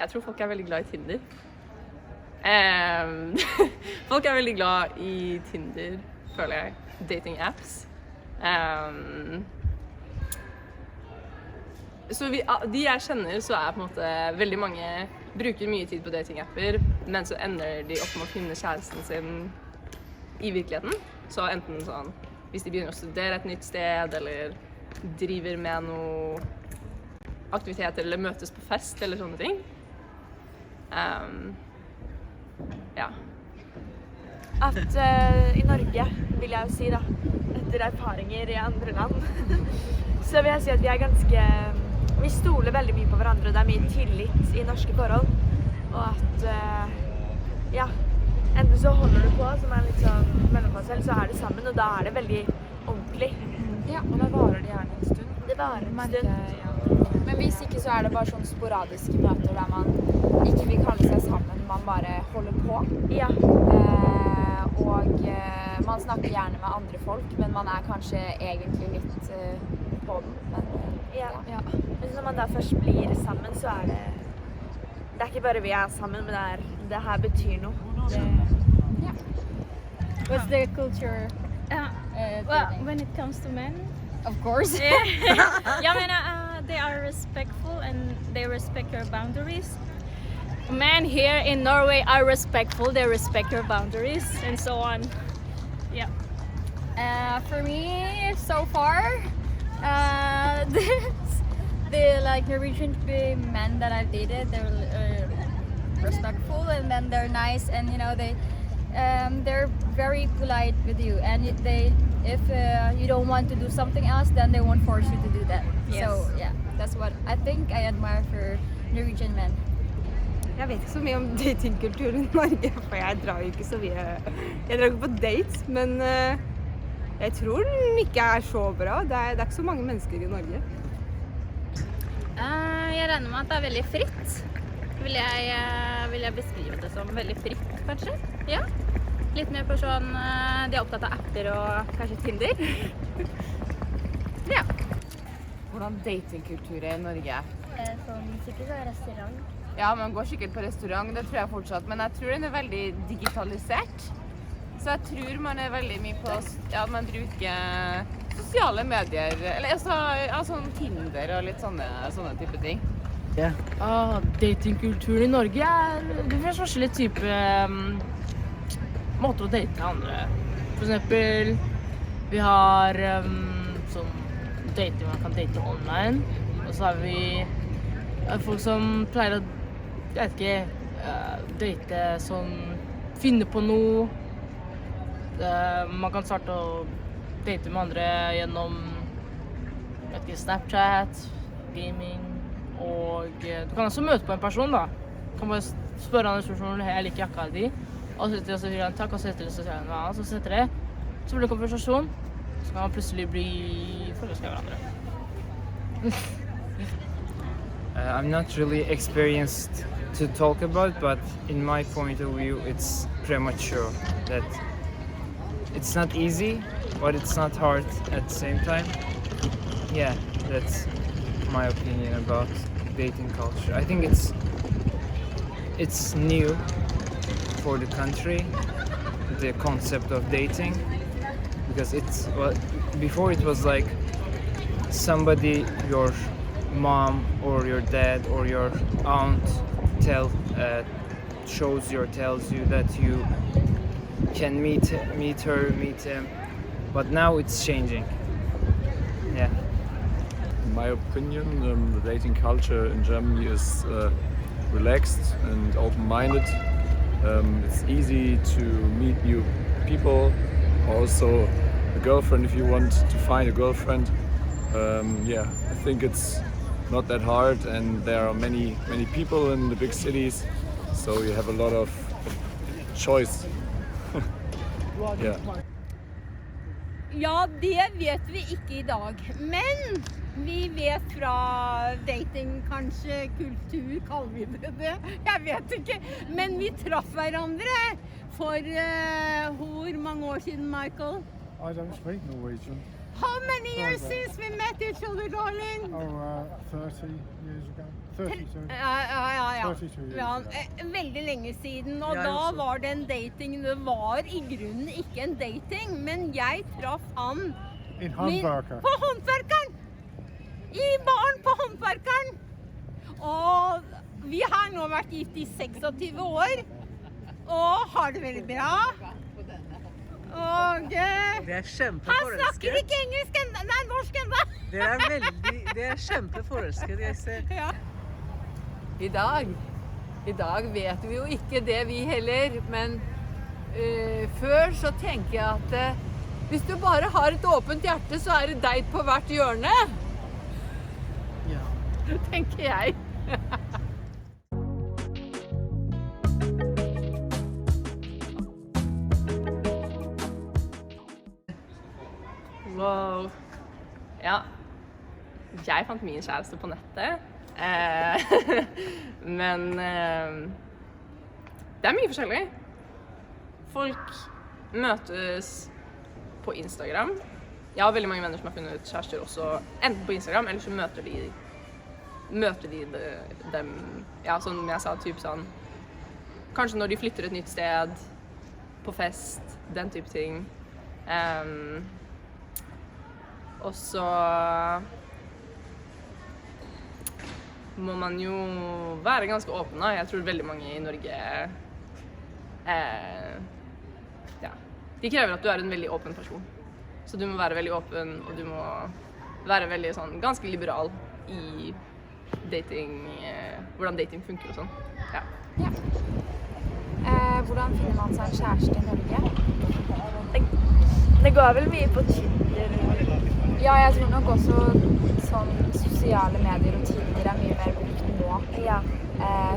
Jeg tror folk veldig glad i Tinder. Folk veldig glad i Tinder, føler jeg. Dating apps. Så de jeg kjenner, så på en måte veldig mange bruker mye tid på datingapper, men så ender de opp med å finne kjæresten sin i virkeligheten. Så enten sånn, hvis de begynner å studere et nytt sted, eller driver med noe aktiviteter, eller møtes på fest, eller sånne ting. Ja. At i Norge, vil jeg jo si da, etter erfaringer i andre land, så vil jeg si at vi stoler veldig mye på hverandre, og det mye tillit i norske forhold. Og at, ja, enten så holder du på, som litt sånn mellomfase, eller så du sammen, og da det veldig ordentlig. Ja, og da varer det gjerne en stund. Det varer en stund. Ja. Men hvis ikke så det bare sånn sporadiske møter der man ikke vil kalle seg sammen, man bare holder på. Ja. Og man snakker gjerne med andre folk, men man kanskje egentlig litt på den. Men, ja. Men når man da først blir sammen, så det ikke bare vi sammen, men det her betyr noe. Yeah. What's the culture? Well, when it comes to men, of course. yeah, they are respectful and they respect your boundaries. Men here in Norway are respectful, they respect your boundaries and so on. Yeah. For me, so far, the like Norwegian men that I've dated, they're respectful and then they're nice and you know they're very polite with you and if you don't want to do something else, then they won't force you to do that. Yes. So yeah, that's what I think I admire for Norwegian men. Jeg vet ikke så mye om datingkultur i Norge, for jeg drar jo ikke så mye. Jeg drar ikke på dates, men jeg tror den ikke så bra. Det ikke så mange mennesker i Norge. Jeg regner med at det veldig fritt. Vil jeg beskrive det som veldig fritt, kanskje? Ja. Litt mer på sånn, de opptatt av apper og kanskje Tinder. Ja. Hvordan datingkultur i Norge? Sånn sikkert restaurant. Ja, man går sikkert på restaurant, det tror jeg fortsatt, men jeg tror den veldig digitalisert. Så jeg tror man veldig mye på at man bruker sosiale medier, eller sånn Tinder og litt sånne type ting. Datingkulturen i Norge det finnes forskjellige typer måter å date andre. For eksempel, vi har sånn dating, man kan date online, og så har vi folk som pleier å date sånn, finne på noe. Man kan starte å date med andre gjennom Snapchat, gaming, og du kan også møte på en person da. Du kan bare spørre han spørsmål, jeg liker jakka di, og så sier han takk, og så sier han ja, så setter det. Så blir det konversasjon, så kan man plutselig bli forelsket av hverandre. I'm not really experienced to talk about, but in my point of view, it's premature that it's not easy, but it's not hard at the same time. Yeah, that's my opinion about dating culture. I think it's new for the country, the concept of dating, because before it was like somebody, your mom or your dad or your aunt tells you that you can meet her, meet him, but now it's changing. Yeah. In my opinion, the dating culture in Germany is relaxed and open-minded. It's easy to meet new people, also a girlfriend if you want to find a girlfriend. Yeah, I think it's not that hard, and there are many people in the big cities, so you have a lot of choice. Yeah. Ja, det vet vi ikke i dag, men vi vet fra dating, kanskje kultur, kaller vi det, jeg vet ikke, men vi traff hverandre for hvor mange år siden, Michael? I don't speak Norwegian. How many years since we met each other, darling? 30 years ago. 32. Ja. 32 years Ja, ago. veldig lenge siden, og da var det en dating. Det var i grunnen ikke en dating, men jeg traff han En håndverker. på håndverkeren! I baren på håndverkeren! Og vi har nå vært gift i 26 år, og har det veldig bra. Og Det er han kjempeforelsket. snakker ikke engelsk enda, nei, norsk enda. Det er kjempeforelsket, jeg ser. Ja. I dag vet vi jo ikke det vi heller, men før så tenker jeg at hvis du bare har et åpent hjerte, så er det date på hvert hjørne. Ja. Tenker jeg. Wow. Ja. Jeg fant min kjæreste på nettet. Men det er mye forskjellig. Folk møtes på Instagram. Jeg har veldig mange venner som har funnet kjærester også enten på Instagram, eller så møter de dem, ja, som jeg sa, typ sånn, kanskje når de flytter et nytt sted, på fest, den type ting. Og så må man jo være ganske åpen da. Jeg tror veldig mange i Norge ja, de krever at du er en veldig åpen person. Så du må være veldig åpen, og du må være veldig sånn, ganske liberal i dating, hvordan dating funker og sånn. Ja. Hvordan finner man seg en kjæreste i Norge? Det går vel mye på Tinder. Ja, jeg tror nok også sånn sosiale medier og Tinder er mye mer brukt nå. Ja.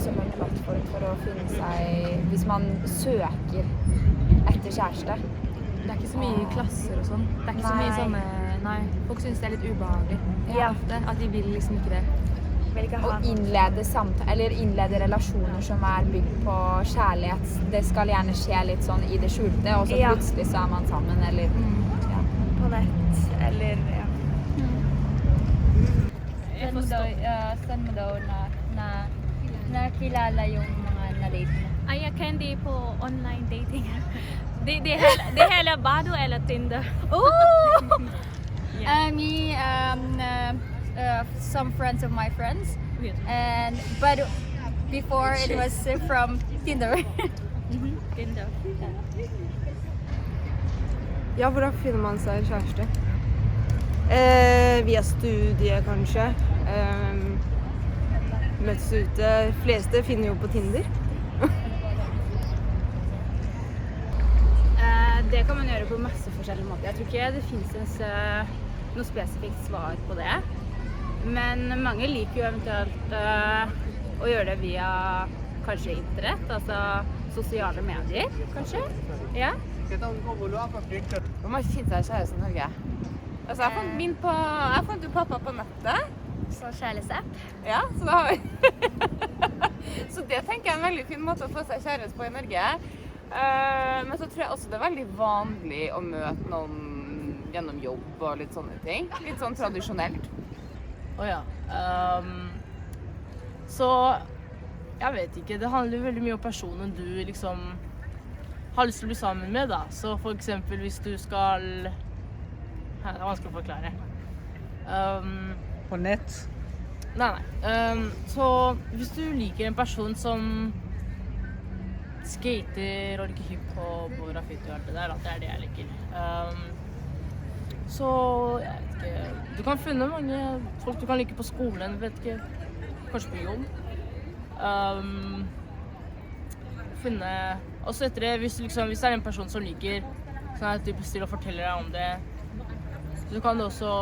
Som en plattform for å finne seg, hvis man søker etter kjæreste. Det er ikke så mye klasser og sånn. Det er ikke så mye sånne... Nei, folk synes det er litt ubehagelig. Ja. Ofte, at de vil liksom ikke det. Og innlede relasjoner som er bygd på kjærlighet. Det skal gjerne skje litt sånn i det skjulte, og så plutselig så er man sammen, eller på nett, eller Saan mo daw nakilala yung mga na-date mo? Ay, candy po online dating. De heller Badoo eller Tinder. Me, some friends of my friends, but before it was from Tinder. Tinder. Ja, hvordan finner man seg en kjæreste? Via studie, kanskje. Møtes ute. De fleste finner jo på Tinder. Det kan man gjøre på masse forskjellige måter. Jeg tror ikke det finnes noe spesifikt svar på det. Men mange liker jo eventuelt å gjøre det via kanskje internett, altså sosiale medier, kanskje. Ja. Hvor man ikke finner seg kjæreste i Norge? Altså, jeg fant jo pappa på nettet. Så kjærlighetsapp. Ja, så da har vi. Så det tenker jeg er en veldig fin måte å få seg kjæreste på i Norge. Men så tror jeg også det er veldig vanlig å møte noen gjennom jobb og litt sånne ting. Litt sånn tradisjonelt. Åja. Så jeg vet ikke, det handler veldig mye om personen du liksom har lyst til å bli sammen med da. Så for eksempel hvis du skal... Det er vanskelig å forklare. På nett? Nei. Så hvis du liker en person som skater og liker hiphop og graffiti og alt det der, det er det jeg liker. Så jeg vet ikke, du kan finne mange folk du kan like på skolen, vet ikke, kanskje på jobb. Finne, også etter det, hvis det er en person som liker sånn type stil og forteller deg om det, så kan du også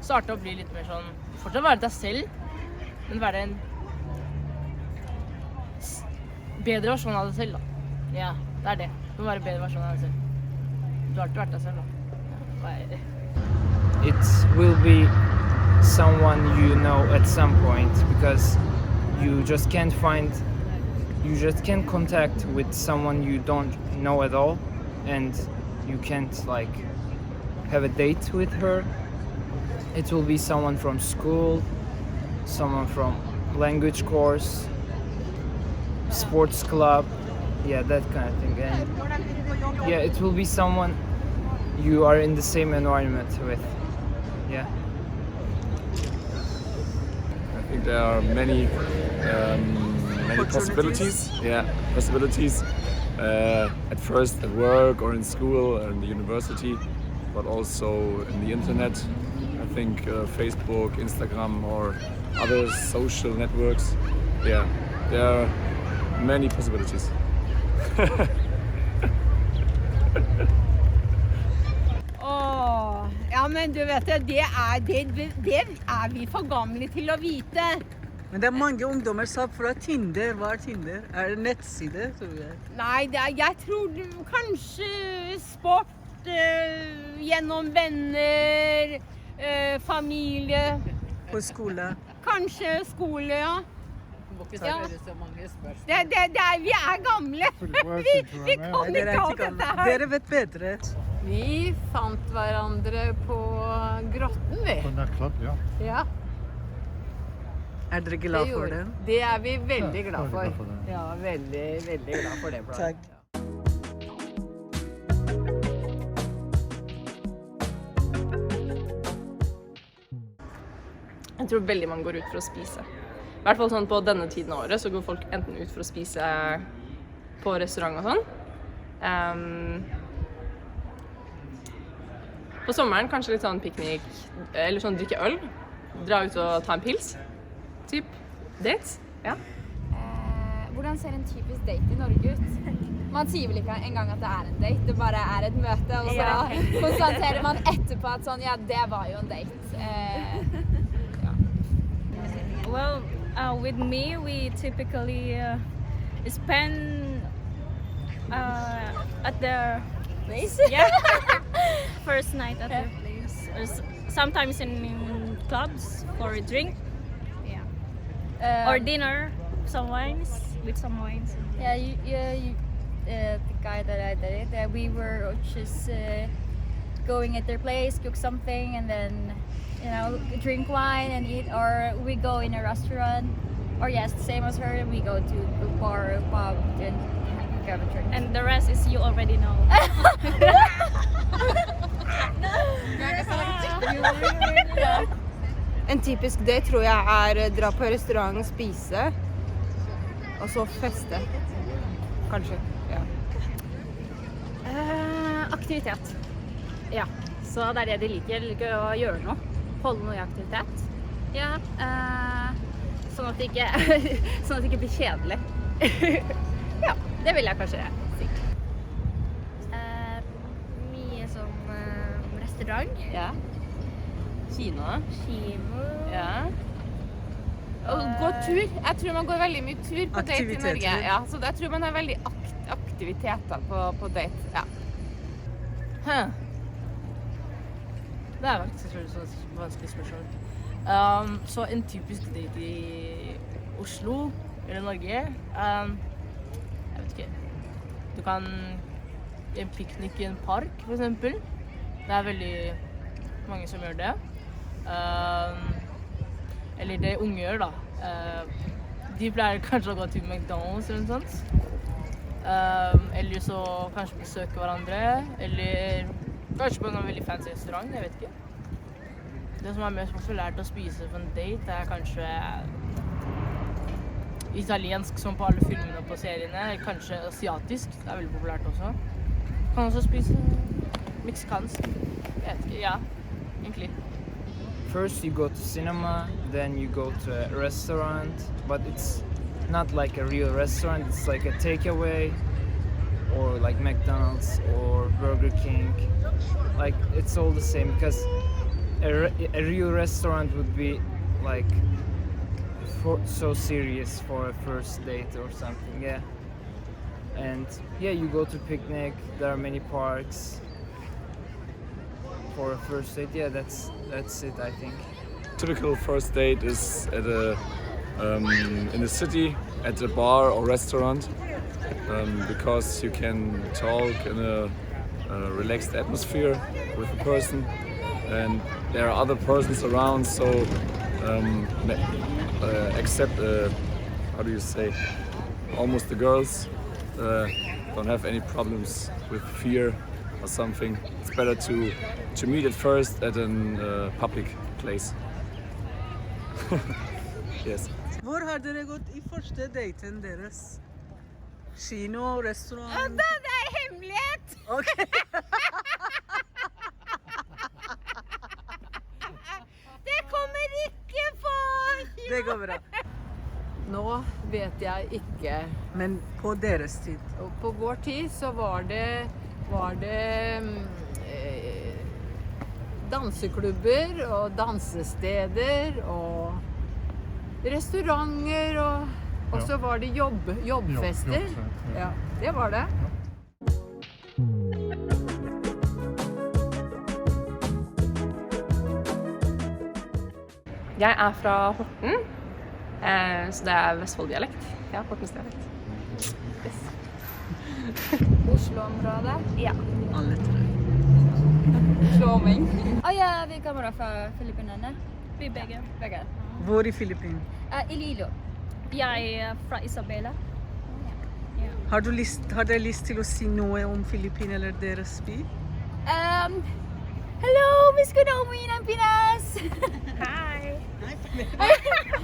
starte å bli litt mer sånn, fortsatt være deg selv, men være en bedre versjon av deg selv da. Ja, det er det. Du må være en bedre versjon av deg selv. Du har alltid vært deg selv da. It will be someone you know at some point, because you just can't contact with someone you don't know at all, and you can't like have a date with her. It will be someone from school, someone from language course, sports club, yeah, that kind of thing. And yeah, it will be someone you are in the same environment with. Yeah. I think there are many possibilities. Yeah, possibilities. At first at work or in school or in the university, but also in the internet. I think Facebook, Instagram, or other social networks. Yeah, there are many possibilities. Åh, ja, men du vet det er vi for gamle til å vite. Men det er mange ungdommer som fra Tinder. Hva er Tinder? Er det nettside, tror jeg? Nei, jeg tror kanskje sport, gjennom venner, familie. På skole. Kanskje skole, ja. Ja. Vi er gamle. Vi kan ikke alt dette her. Dere vet bedre. Vi fant hverandre på Grotten, vi. På nattklubb, ja. Ja. Er dere glad for det? Det er vi veldig Ja, glad veldig glad for for. det. Ja, veldig glad for det. Blant. Takk. Jeg tror veldig mange går ut for å spise. I hvert fall sånn på denne tiden av året så går folk enten ut for å spise på restaurant og sånn. På sommeren kanskje litt sånn piknik, eller sånn drikke øl. Dra ut og ta en pils. Typ dates. Ja. Hvordan ser en typisk date i Norge ut? Man sier vel ikke engang at det er en date, det bare er et møte, og så konstaterer man etterpå at sånn, ja, det var jo en date. Well, with me, we typically spend at the place. Yeah, first night at the place. Or sometimes in clubs for a drink. Yeah. Or dinner, some wines with some wines. Yeah, the guy that I dated, we were just going at their place, cook something, and then drink wine and eat, or we go in a restaurant, or yes, same as her, we go to a bar or pub and have a drink. And the rest is you already know. En typisk det tror jeg er dra på restaurant, spise, og så feste. Kanskje, ja. Aktivitet. Ja, så det er det de liker. De liker å gjøre noe. Holde noe i aktivitet. Ja, sånn at det ikke blir kjedelig. Ja, det vil jeg kanskje si. Mye som restaurant. Ja. Kino. Ja. Og gå tur. Jeg tror man går veldig mye tur på date i Aktiviteter. Norge. Ja, så jeg tror man har veldig aktiviteter på date. Ja. Det er faktisk et vanskelig spørsmål. Så en typisk date i Oslo eller Norge, jeg vet ikke. Du kan en piknik i en park, for eksempel. Det er veldig mange som gjør det. Eller det unge gjør, da. De pleier kanskje å gå til McDonald's eller noe sånt. Eller så kanskje besøke hverandre, eller kanskje på en veldig fancy restaurant, jeg vet ikke. Det som er mest populært å spise på en date er kanskje italiensk, som på alle filmene og på seriene, eller kanskje asiatisk, det er veldig populært også. Kan også spise meksikansk, jeg vet ikke, ja, egentlig. First you go to cinema, then you go to a restaurant, but it's not like a real restaurant, it's like a takeaway or like McDonald's or Burger King. Like it's all the same because a real restaurant would be like so serious for a first date or something, yeah. And yeah, you go to picnic, there are many parks. For a first date, yeah, that's it, I think. Typical first date is at in the city, at a bar or restaurant, because you can talk in a relaxed atmosphere with the person, and there are other persons around, so except how do you say, almost the girls don't have any problems with fear or something. It's better to meet at first at a public place. Yes. Hvor har dere gått i første daten deres? Kino, restaurant? Det er hemmelighet! Okay. Det kommer ikke på kino! Det går bra. Nå vet jeg ikke. Men på deres tid? Og på vår tid så var det danseklubber og dansesteder og restauranter og så var det jobbfester. Ja, det var det. Jeg er fra Horten, så det er Vestfold-dialekt. Ja, Hortens-dialekt. Yes. Oslo-området? Ja. Alle tre. Slåming. Ja, vi kommer fra Filippinene. Vi begge. Hvor i Filippinene? Iloilo. Jeg er fra Isabela. Har dere lyst til å si noe om Filippinene eller deres by? Hello, Miss Konomi ng Pinas! Hi!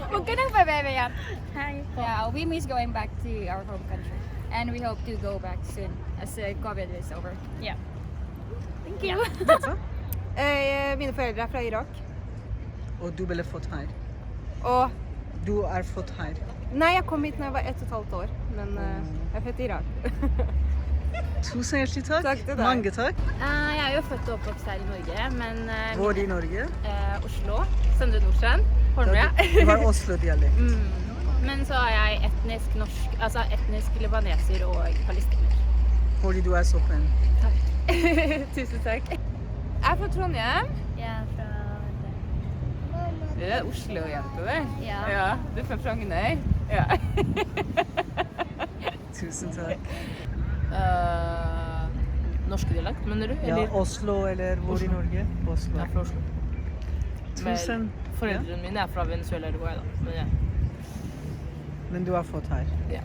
Huwag ka nang pababayan. Hi! Yeah, we miss going back to our home country. And we hope to go back soon as COVID is over. Yeah. Thank you. Mine foreldre er fra Irak. Og du ble født her? Og Du er født her? nei, jeg kom hit når jeg var 1,5 år, men jeg er født i Irak. Tusen hjertelig takk. Takk til deg. Mange takk. Jeg er jo født og oppvokst her i Norge, men Hvor i Norge? Oslo, Søndre Nordstrand, Hornøya. Du har Oslo-dialekt. Men så er jeg etnisk norsk, altså etnisk libaneser og palestiner. Fordi du er så pen. Tusen takk. Jeg er fra Trondheim. Jeg er fra Det er Oslo-jente, det. Ja. Du er fra Frogner. Ja. Tusen takk. Norske dialekt, mener du? Ja, Oslo eller hvor i Norge? Oslo. Jeg er fra Oslo. Tusen. Foreldrene mine er fra Venezuela eller Uruguay, da. Men ja. Men du er født her? Ja.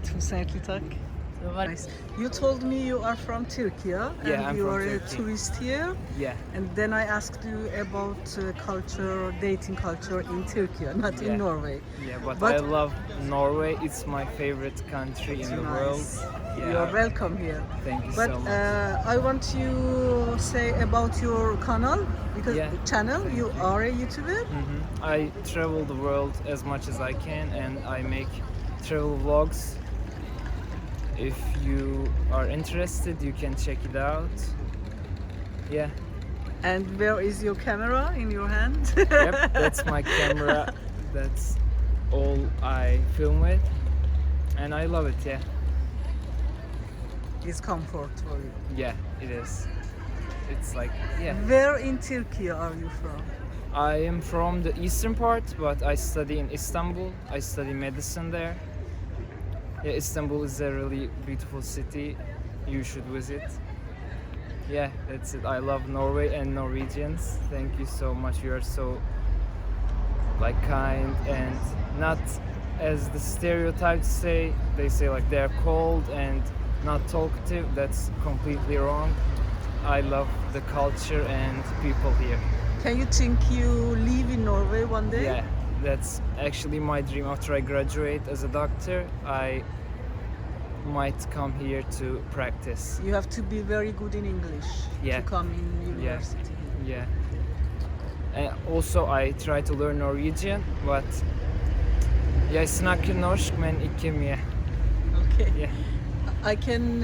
Tusen hjertelig takk. Nice. You told me you are from Turkey, and Yeah, I'm you from are a Turkey. tourist here. Yeah. And then I asked you about culture, dating culture in Turkey, not Yeah. in Norway. Yeah, but I love Norway. It's my favorite country in the world. Yeah. You are welcome here. Thank you But so much. I want you say about your channel, because Yeah. channel, you are a YouTuber. I travel the world as much as I can, and I make travel vlogs. If you are interested, you can check it out. Yeah. And where is your camera in your hand? Yep, that's my camera. That's all I film with, and I love it. Yeah. It's comfort for you. Yeah, it is. It's like, yeah. Where in Turkey are you from? I am from the eastern part, but I study in Istanbul. I study medicine there. Yeah, Istanbul is a really beautiful city. You should visit. Yeah, that's it. I love Norway and Norwegians. Thank you so much. You are so like kind and not as the stereotypes say. They say like they're cold and not talkative. That's completely wrong. I love the culture and people here. Can you think you live in Norway one day? Yeah, that's actually my dream. After I graduate as a doctor, I might come here to practice. You have to be very good in English Yeah. to come in university. Yeah. And also I try to learn Norwegian, but jeg snakker norsk, men ikke mye. Okay. Yeah. I can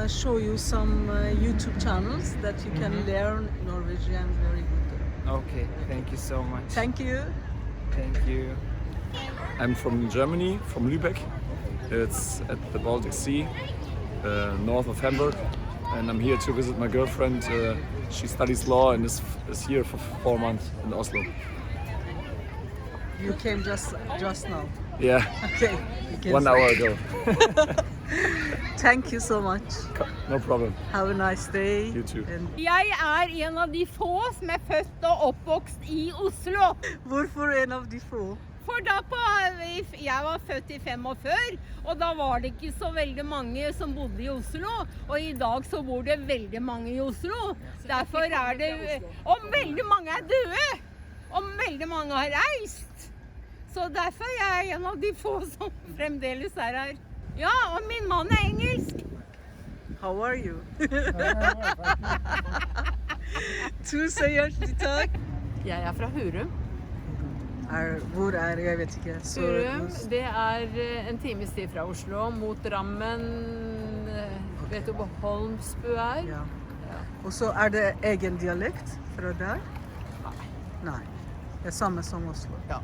show you some YouTube channels that you can learn Norwegian very good. Okay, thank you so much. Thank you. Thank you. I'm from Germany, from Lübeck. It's at the Baltic Sea, north of Hamburg, and I'm here to visit my girlfriend. She studies law and is here for 4 months in Oslo. You came just now. Yeah. Okay. You can 1 say. hour ago. Thank you so much. No problem. Have a nice day. You too. And Jeg en av de få som født og oppvokst i Oslo. hvorfor en av de få? For jeg var født i 45, og da var det ikke så veldig mange som bodde i Oslo. Og i dag så bor det veldig mange i Oslo. Derfor det... Og veldig mange døde! Og veldig mange har reist. Så derfor jeg en av de få som fremdeles her. Ja, og min mann engelsk. How are you? Tusen hjertelig takk. Jeg fra Hurum. Hvor jeg vet ikke. Hurum, det en times tid fra Oslo, mot Drammen. Vet du hvor Holmsbu Ja. Og så det egen dialekt fra der? Nei. Det samme som Oslo. Ja.